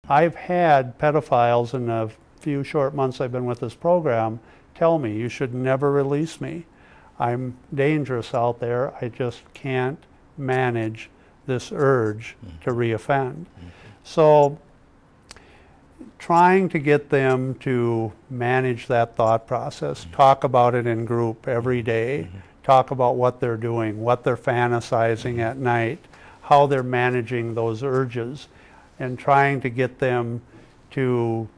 I've had pedophiles in the few short months I've been with this program tell me, you should never release me. I'm dangerous out there. I just can't manage this urge to reoffend. So trying to get them to manage that thought process, talk about it in group every day, talk about what they're doing, what they're fantasizing at night, how they're managing those urges, and trying to get them to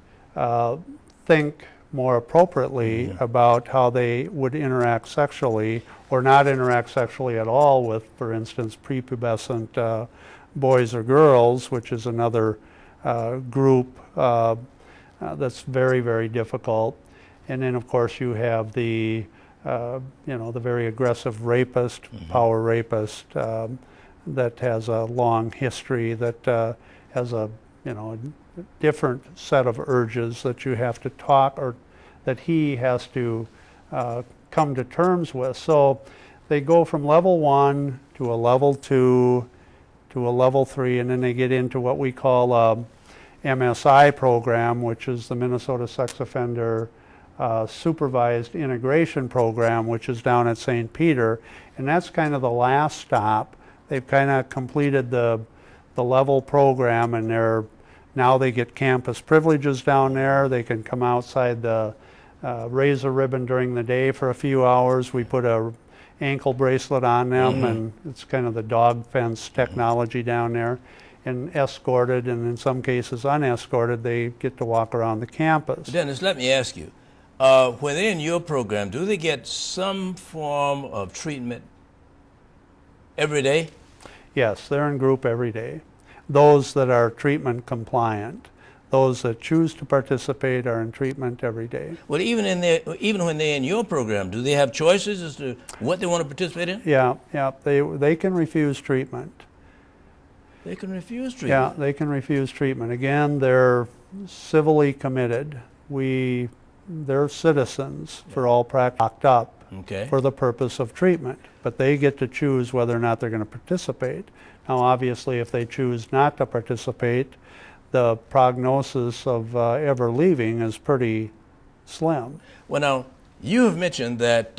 think more appropriately about how they would interact sexually or not interact sexually at all with, for instance, prepubescent boys or girls, which is another group that's very, very difficult. And then, of course, you have the, the very aggressive rapist, power rapist, that has a long history, that has a, a different set of urges that you have to talk, or that he has to come to terms with. So they go from level 1 to a level 2 to a level 3, and then they get into what we call MSI program, which is the Minnesota Sex Offender Supervised Integration Program, which is down at St. Peter, and that's kind of the last stop. They've kind of completed the level program, and now they get campus privileges down there. They can come outside the razor ribbon during the day for a few hours. We put a ankle bracelet on them, and it's kind of the dog fence technology down there, and escorted, and in some cases unescorted, they get to walk around the campus. Dennis, let me ask you, when they're in your program, do they get some form of treatment every day? Yes, they're in group every day. Those that are treatment compliant, those that choose to participate, are in treatment every day. Well, even when they're in your program, do they have choices as to what they want to participate in? Yeah, they can refuse treatment. They can refuse treatment? Yeah, they can refuse treatment. Again, they're civilly committed. They're citizens for all practice, locked up for the purpose of treatment, but they get to choose whether or not they're going to participate. Now, obviously, if they choose not to participate, the prognosis of ever leaving is pretty slim. Well, now, you have mentioned that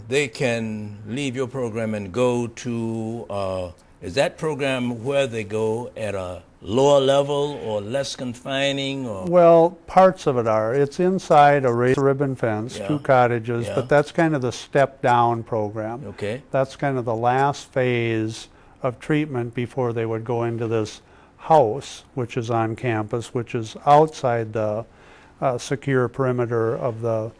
they can leave your program and go to, is that program where they go at a lower level or less confining? Or? Well, parts of it are. It's inside a razor ribbon fence, 2 cottages, but that's kind of the step-down program. Okay. That's kind of the last phase of treatment before they would go into this house, which is on campus, which is outside the secure perimeter of the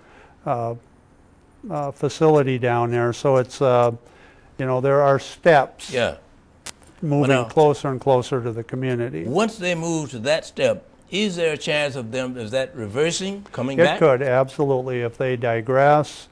facility down there. So it's, there are steps. Moving closer and closer to the community. Once they move to that step, is there a chance of them, is that reversing, coming back? It could, absolutely. If they digress,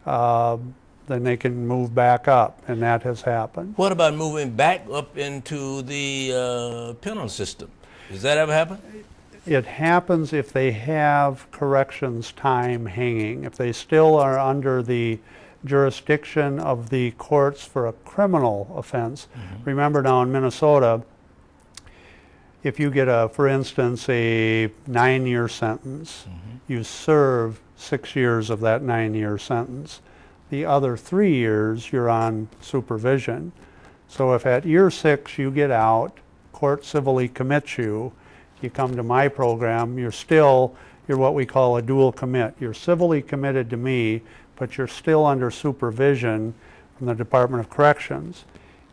then they can move back up, and that has happened. What about moving back up into the penal system? Does that ever happen? It happens if they have corrections time hanging. If they still are under the jurisdiction of the courts for a criminal offense. Remember, now in Minnesota, if you get for instance, a 9-year sentence, you serve 6 years of that 9-year sentence. The other 3 years, you're on supervision. So if at year 6 you get out, court civilly commits you, you come to my program, you're what we call a dual commit. You're civilly committed to me, but you're still under supervision from the Department of Corrections.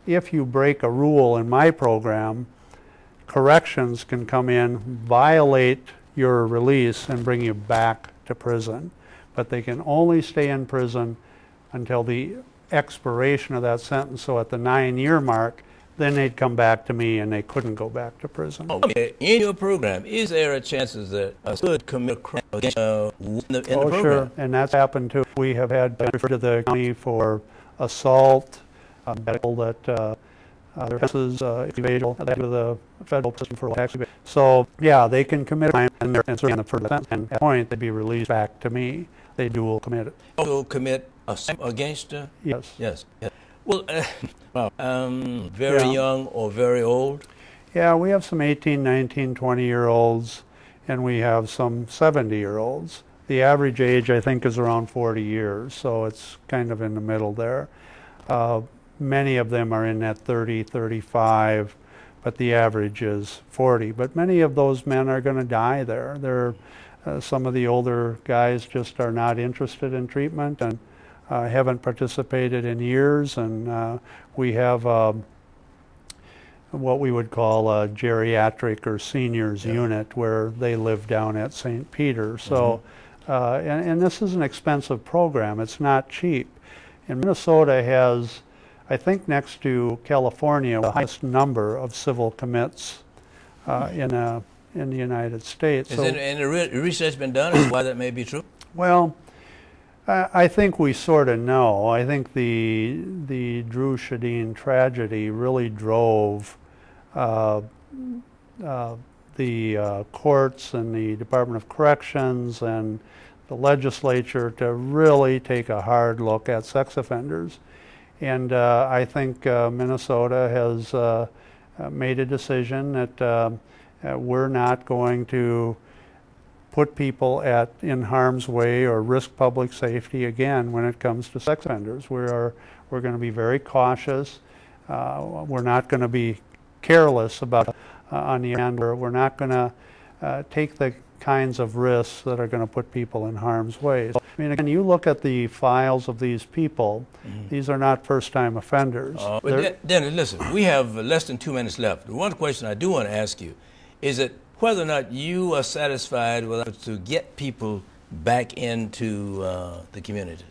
If you break a rule in my program, corrections can come in, violate your release, and bring you back to prison. But they can only stay in prison until the expiration of that sentence. So at the 9-year mark, then they'd come back to me and they couldn't go back to prison. Okay. In your program, is there a chance that a could commit a crime against in the program? Sure, and that's happened too. We have had referred to the county for assault, medical that their offenses, evasion, to the federal system for tax evasion. So yeah, they can commit a crime and serve on the first offense, and at that point they'd be released back to me. They dual commit it. Also commit a crime against? Yes. Yes. Well, very young or very old? Yeah, we have some 18, 19, 20-year-olds, and we have some 70-year-olds. The average age, I think, is around 40 years, so it's kind of in the middle there. Many of them are in that 30, 35, but the average is 40. But many of those men are going to die there. Some of the older guys just are not interested in treatment and haven't participated in years, and we have what we would call a geriatric or seniors unit where they live down at St. Peter. So, and this is an expensive program. It's not cheap. And Minnesota has, I think next to California, the highest number of civil commits in the United States. Has any research been done as to why that may be true? Well, I think we sort of know. I think the Drew Shadeen tragedy really drove the courts and the Department of Corrections and the legislature to really take a hard look at sex offenders. And I think Minnesota has made a decision that we're not going to put people in harm's way or risk public safety again when it comes to sex offenders. We're going to be very cautious. We're not going to be careless about on the end. We're not going to take the kinds of risks that are going to put people in harm's way. I mean, again, you look at the files of these people, these are not first-time offenders. Dennis, listen, we have less than 2 minutes left. The one question I do want to ask you is that whether or not you are satisfied with us to get people back into the communities.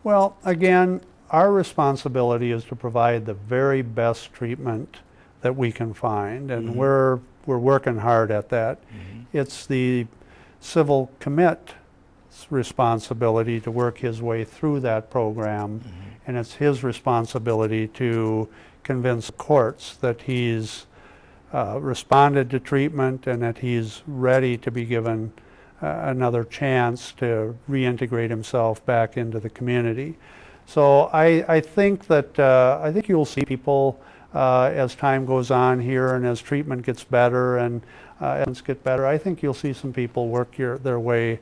Well, again, our responsibility is to provide the very best treatment that we can find, and we're working hard at that. It's the civil commit's responsibility to work his way through that program, and it's his responsibility to convince the courts that he's responded to treatment and that he's ready to be given another chance to reintegrate himself back into the community. So I think that I think you'll see people as time goes on here and as treatment gets better and get better. I think you'll see some people work their way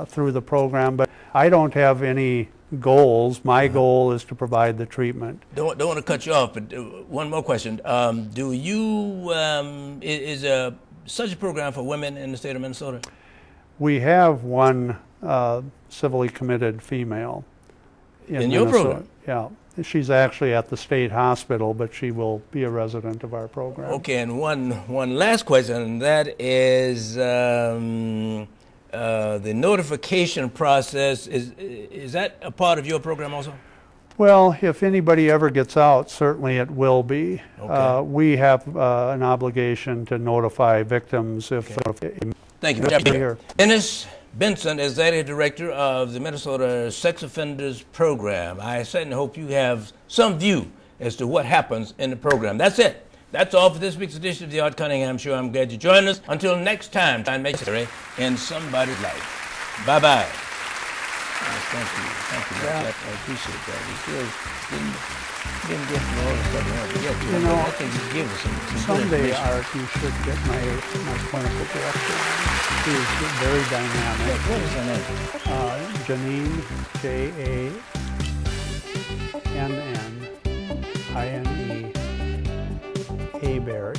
through the program, but I don't have any goals. My goal is to provide the treatment. Don't want to cut you off, but one more question. Do you, is there such a program for women in the state of Minnesota? We have one civilly committed female in your Minnesota. program? Yeah. She's actually at the state hospital, but she will be a resident of our program. Okay, and one last question, and that is the notification process. Is that a part of your program also? Well, if anybody ever gets out, certainly it will be. Okay. We have an obligation to notify victims if... Thank you. Here. Dennis Benson is Executive Director of the Minnesota Sex Offenders Program. I certainly hope you have some view as to what happens in the program. That's it. That's all for this week's edition of the Art Cunningham Show. I'm glad you joined us. Until next time, try and make history in somebody's life. Bye-bye. Thank you. Thank you. Yeah. I appreciate that. We still didn't get to all the stuff I wanted to get to. You know, I think you give us some someday, Art, you should get my clinical director. She is very dynamic. Yeah, what is her name? Janine, Jannine Aberry,